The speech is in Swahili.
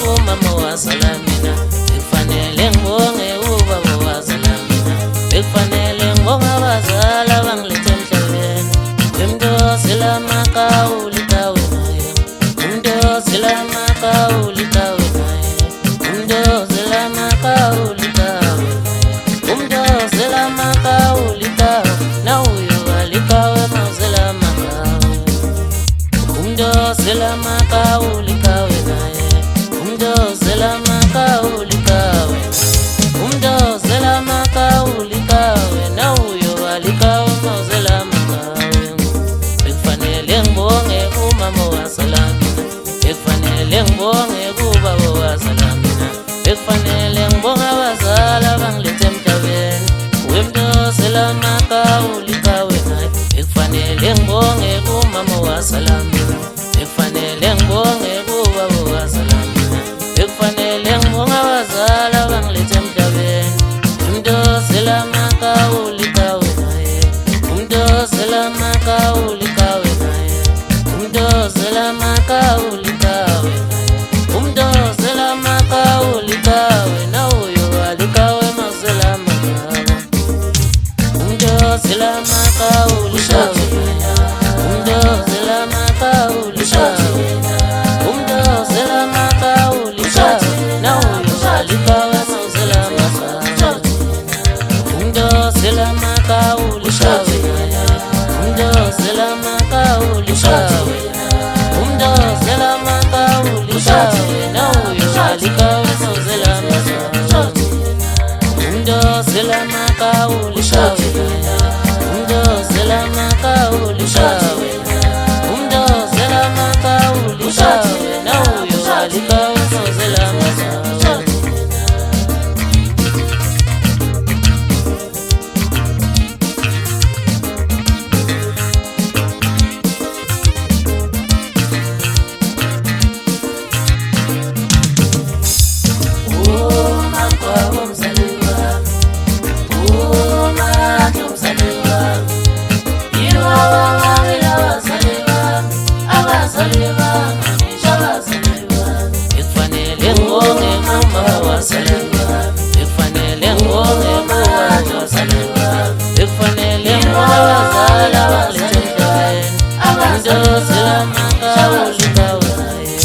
umama wasalamina, ekufanele ngibonge ubaba wasalamina, ekufanele ngibonge abazali abangilethe emhlabeni. Umdosela makawuli kawe naye, umdosela makawuli kawe naye, umdosela makawuli kawe naye, umdosela makawuli kawe na uyo walikawe mauzela makawe, umdosela makawuli kawe naye, umdosela makawuli kawe, umdosela makawuli kawe na uyo walikawe mauzela makawe. Ekufanele ngibonge umama wasalamina, ekufanele ngibonge ubaba wasalamina, ekufanele ngibonge abazali abangilethe emhlabeni. Umdosela makawuli kawe naye, ekufanele ngibonge umama wasalamina, ekufanele ngibonge ubaba wasalamina, ekufanele ngibonge abazali abangilethe emhlabeni. Umdosela makawuli kawe naye, umdosela makawuli kawe naye, umdosela makawuli kawe naye, umdosela makawuli kawe na uyo walikawe mauzela makawe, umdosela makawuli kawe, umdosela makawuli kawe, umdosela makawuli kawe na uyo walikawe mauzela makawe, umdosela makawuli kawe, umdosela makawuli kawe, umdosela makawuli kawe na uyo walikawe mauzela makawe, umdosela makawuli kawe, umdosela makawuli kawe, umdosela makawuli kawe na uyo walikawe mauzela makawe. Ekufanele ngibonge umama wasalamina, ekufanele ngibonge ubaba wasalamina, ekufanele ngibonge abazali abangilethe emhlabeni. Umdosela makawuli kawe naye,